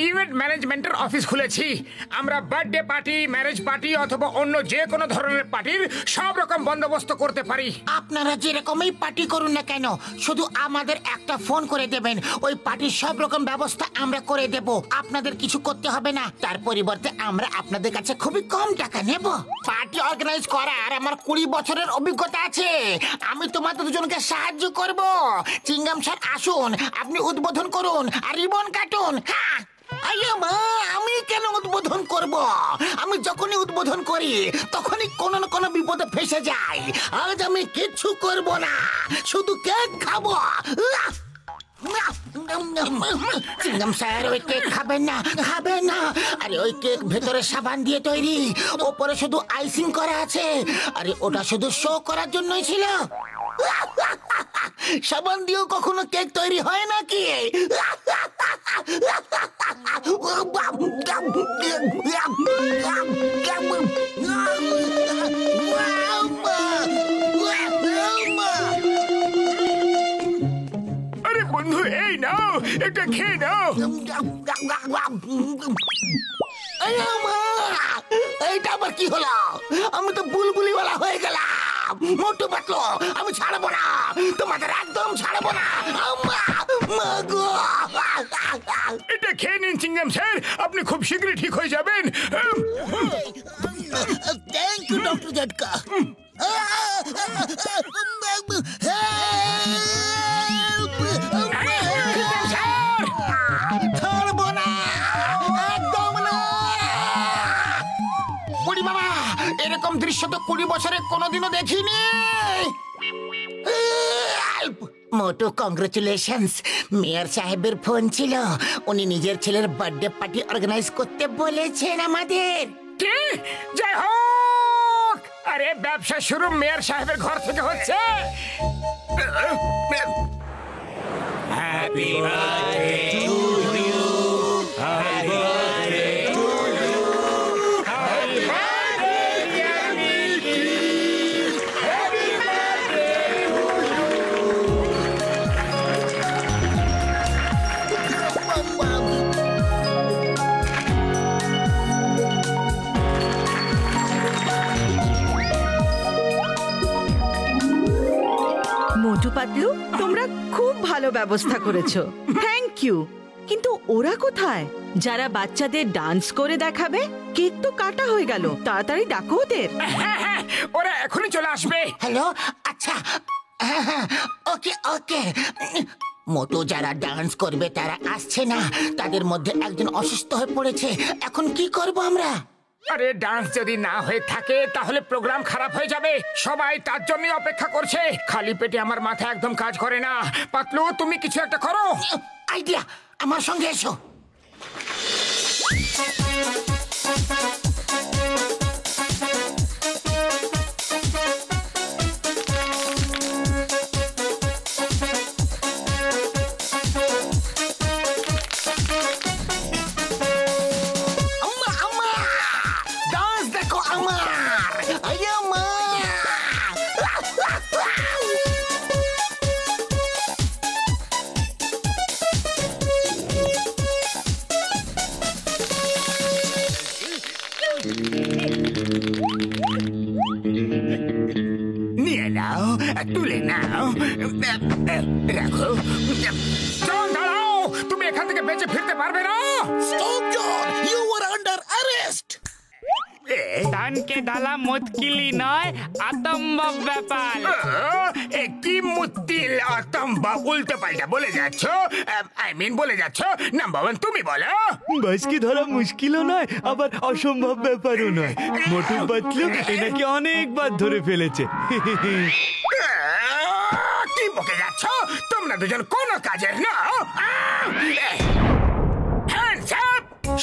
Event ম্যানেজমেন্টের office খুলেছি। আমরা বার্থডে পার্টি, ম্যারেজ পার্টি অথবা অন্য যে কোনো ধরনের পার্টির সব রকম বন্দোবস্ত করতে পারি। আপনারা যেরকমই পার্টি করুন না কেন, শুধু আমাদের একটা ফোন করে দেবেন, ওই পার্টির সব রকম ব্যবস্থা আমরা করে দেব। আপনাদের কিছু করতে হবে না, তার পরিবর্তে আমরা আপনাদের কাছে খুবই কম টাকা নেব। পার্টি অর্গানাইজ করার আমার 20 বছরের অভিজ্ঞতা আছে। আমি তোমাদের দুজনকে সাহায্য করব। চিংগাম স্যার আসুন, আপনি উদ্বোধন করুন আর রিবন কাটুন। হ্যাঁ, আমি কেন উদ্বোধন করব? আমি যখনই উদ্বোধন করি তখনই কোনো না কোনো বিপদে ফেসে যাই। আজ আমি কিচ্ছু করব না, শুধু কেক খাবো। চিংগাম স্যার, ওই কেক খাবেন না, খাবেন না। আরে ওই কেক ভেতরে সাবান দিয়ে তৈরি, ওপরে শুধু আইসিং করা আছে। আরে ওটা শুধু শো করার জন্যই ছিল। সাবান দিয়েও কখনো কেক তৈরি হয় নাকি? আরে বন্ধু, এই নাও, এটা খেয়ে নাও। এইটা আবার কি হলো? আমি তো বুলবুলিওয়ালা হয়ে গেলাম। মোটু পাতলু, আমি ছাড়বো না, তোমাদের একদম ছাড়বো না। এটা খেয়ে নিন চিংগাম স্যার, আপনি খুব শীঘ্রই ঠিক হয়ে যাবেন। Thank you doctor Jhatka. ছাড়বো না, একদম না। বুড়ি বাবা, এরকম দৃশ্য তো 20 বছরে কোনোদিনও দেখিনি। মোটু, কংগ্রেচুলেশনস। মেয়র সাহেবের ফোন ছিল, উনি নিজের ছেলের বার্থডে পার্টি অর্গানাইজ করতে বলেছেন আমাদের। কি? জয় হোক! আরে ব্যবসা শুরু মেয়র সাহেবের ঘর থেকে হচ্ছে। Happy birthday to you, happy birthday to you, happy birthday dear Milky, happy birthday to Motu Patlu, তোমরা খুব ভালো ব্যবস্থা করেছো, থ্যাংক ইউ। কিন্তু ওরা কোথায়, যারা বাচ্চাদের ডান্স করে দেখাবে? কেক তো কাটা হয়ে গেল, তাড়াতাড়ি ডাকো ওদের। হ্যাঁ হ্যাঁ, ওরা এখনই চলে আসবে। হ্যালো, আচ্ছা, ওকে ওকে। মোটু, যারা ডান্স করবে তারা আসছে না, তাদের মধ্যে একজন অসুস্থ হয়ে পড়েছে। এখন কি করব আমরা? আরে ডান্স যদি না হয়ে থাকে তাহলে প্রোগ্রাম খারাপ হয়ে যাবে। সবাই তার জন্যই অপেক্ষা করছে। খালি পেটে আমার মাথা একদম কাজ করে না। পাতলু, তুমি কিছু একটা করো। আইডিয়া, আমার সঙ্গে এসো। নিয়ে নাও, তুলে নাও, রাখো। জন, দাঁড়াও, তুমি এখান থেকে বেঁচে ফিরতে পারবে না। Stop, John! You were under arrest! ধানকে ডালা মুশকিলই নয়, আতম্বব ব্যাপার। কি মুতিল অতম্বা উল্টো পাল্টা বলে যাচ্ছ। বলে যাচ্ছ। নাম্বার ওয়ান তুমি বলো। বাসকে ধরা মুশকিলও নয়, আবার অসম্ভব ব্যাপারও নয়। মোটু পাতলু এনাকে অনেকবার ধরে ফেলেছে। কি বকে যাচ্ছ? তোমরা দুজন কোনো কাজের না।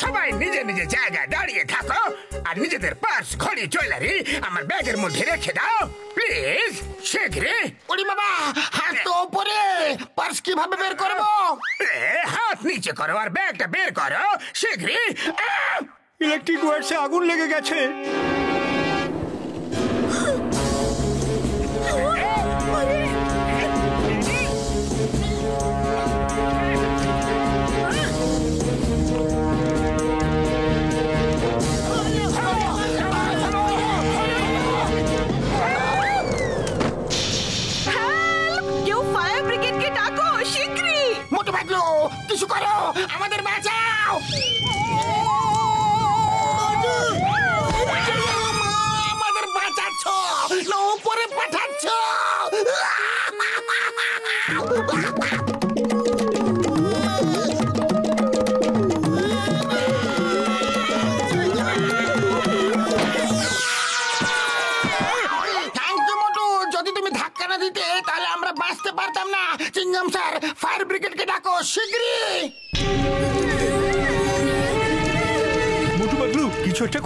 সবাই নিজে নিজে জায়গায় দাঁড়িয়ে থাকো আর নিজেদের পার্স, ঘড়ি, জুয়েলারি আমার ব্যাগের মধ্যে রেখে দাও প্লিজ, শীঘ্রই। ওরে বাবা, হাত তো উপরে, পার্স কিভাবে বের করব? হাত নিচে করো আর ব্যাগটা বের করো শীঘ্রই। ইলেকট্রিক ওয়্যারসে আগুন লেগে গেছে।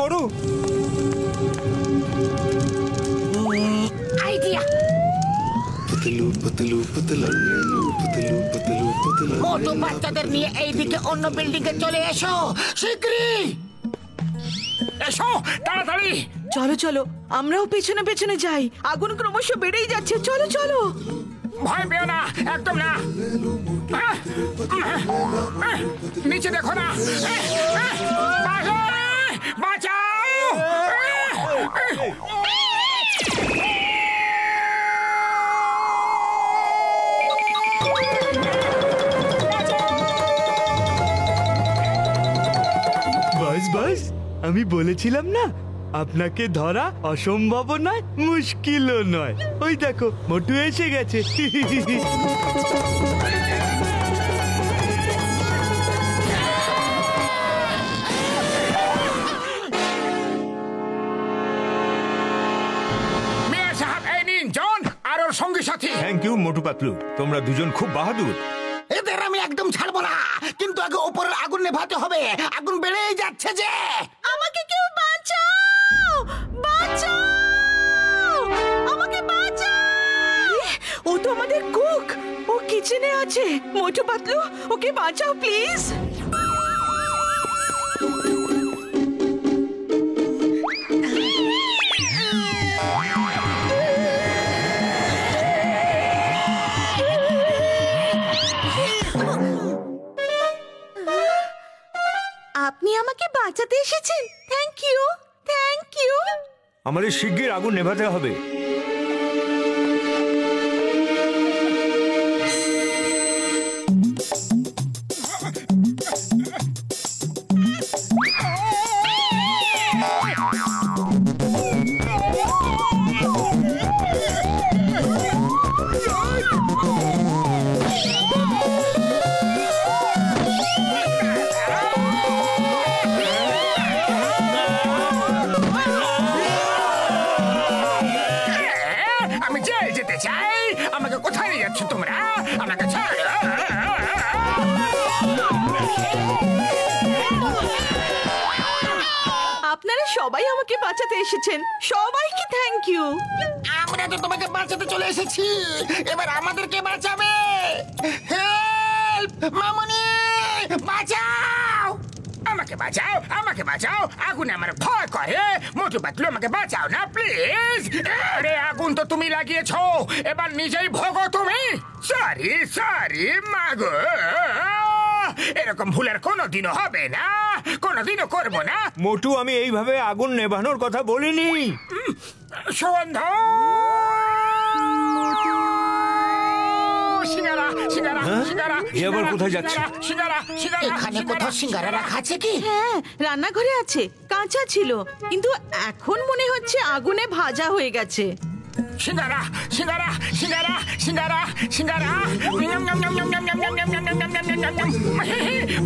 করো। আইডিয়া। মোটু বাচ্চাদের নিয়ে এইদিকে অন্য বিল্ডিং এ চলে এসো শীঘ্রই। এসো তাড়াতাড়ি। চলো চলো, আমরাও পেছনে পেছনে যাই। আগুন ক্রমশ বেড়েই যাচ্ছে, চলো চলো। ভয় পেও না, একদম না। নিচে দেখো না। বাঁচাও! বাস বাস, আমি বলেছিলাম না আপনাকে ধরা অসম্ভব নয়, মুশকিলও নয়। ওই দেখো মোটু এসে গেছে। মেয়র সাহেব, এই নিন জন আর ওর সঙ্গী সাথী। থ্যাংক ইউ মোটু পাতলু, তোমরা দুজন খুব বাহাদুর। এদের আমি একদম ছাড়বো না, কিন্তু আগে উপরের আগুন নেভাতে হবে। আগুন বেড়েই যাচ্ছে যে। আমাকে কেউ বাঁচাও, বাঁচাও, আমাকে বাঁচাও। ও তো আমাদের কুক, ও কিচেনে আছে। মোটু পাতলু, ওকে বাঁচাও প্লিজ। আপনি আমাকে বাঁচাতে এসেছেন, থ্যাংক ইউ, থ্যাংক ইউ। আমাদের শিগগির আগুন নেভাতে হবে। আমি জেল যেতে চাই। আমাকে কোথায় নিয়ে যাচ্ছ তোমরা? আমাকে ছাড়ো। আপনারা সবাই আমাকে বাঁচাতে এসেছেন, সবাইকে থ্যাংক ইউ। আমরা তো তোমাকে বাঁচাতে চলে এসেছি, এবার আমাদেরকে বাঁচাবে। হেল্প মামুনি, বাঁচাও। আমাকে বাঁচাও, আমাকে বাঁচাও। আগুনে আমার ভয় করে। মোটু পাতলু, আমাকে বাঁচাও না প্লিজ। আরে আগুন তো তুমি লাগিয়েছো, এবার নিজেই ভোগো তুমি। সরি সরি মাগো, এরকম ভুল আর কোনোদিনও হবে না, কোনোদিনও করবো না। মোটু, আমি এইভাবে আগুন নেভানোর কথা বলিনি। সুগন্ধ, সিঙ্গারা সিঙ্গারা সিঙ্গারা। এ আবার কোথায় যাচ্ছে? সিঙ্গারা সিঙ্গারা। এখানে কোথাও সিঙ্গারা রাখা আছে কি? হ্যাঁ, রান্নাঘরে আছে, কাঁচা ছিল, কিন্তু এখন মনে হচ্ছে আগুনে ভাজা হয়ে গেছে। সিঙ্গারা সিঙ্গারা সিঙ্গারা সিঙ্গারা সিঙ্গারা।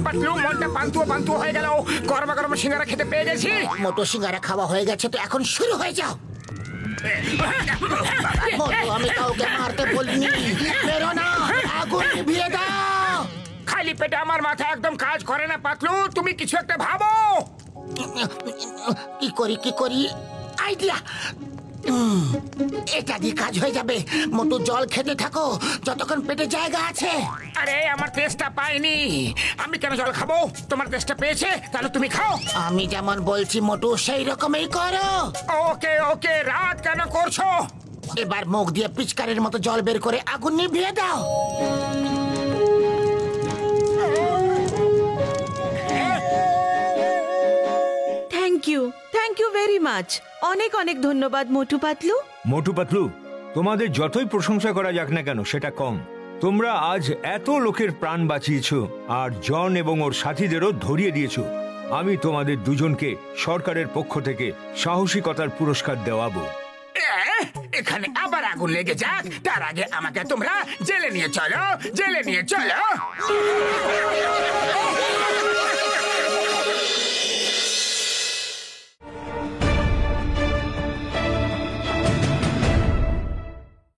পাতলু, মনটা পান্তুয়া পান্তুয়া হয়ে গেল। গরমা গরম সিঙ্গারা খেতে পেয়ে গেছি। মোটো সিঙ্গারা খাওয়া হয়ে গেছে, তো এখন শুরু হয়ে যাও। মোটো, আমি কাউকে মারতে বলিনি। বেরো না, আগুন নিভিয়ে দাও। খালি পেটে আমার মাথা একদম কাজ করে না পাতলু, তুমি কিছু একটা ভাবো। কি করি আইডিয়া। এটা দিয়ে কাজ হয়ে যাবে। মোটু, জল খেতে থাকো যতক্ষণ পেটে জায়গা আছে। আরে আমার তেষ্টা পাইনি, আমি কেন জল খাবো? তোমার তেষ্টা পেয়েছে, তাহলে তুমি খাও। আমি যেমন বলছি মোটু, সেই রকমই করো। ওকে ওকে, রাত কেন করছো? এবার মুখ দিয়ে পিচকারির মতো জল বের করে আগুন নিভিয়ে দাও। Thank you very much. অনেক অনেক ধন্যবাদ মোটু পাতলু। মোটু পাতলু, তোমাদের যতই প্রশংসা করা যাক না কেন সেটা কম। তোমরা আজ এত লোকের প্রাণ বাঁচিয়েছো, আর জন এবং ওর সাথীদেরও ধরিয়ে দিয়েছো। আমি তোমাদের দুজনকে সরকারের পক্ষ থেকে সাহসিকতার পুরস্কার দেওয়াবো। এখানে আবার আগুন লেগে যাক, তার আগে আমাকে তোমরা জেলে নিয়ে চলো, জেলে নিয়ে চলো।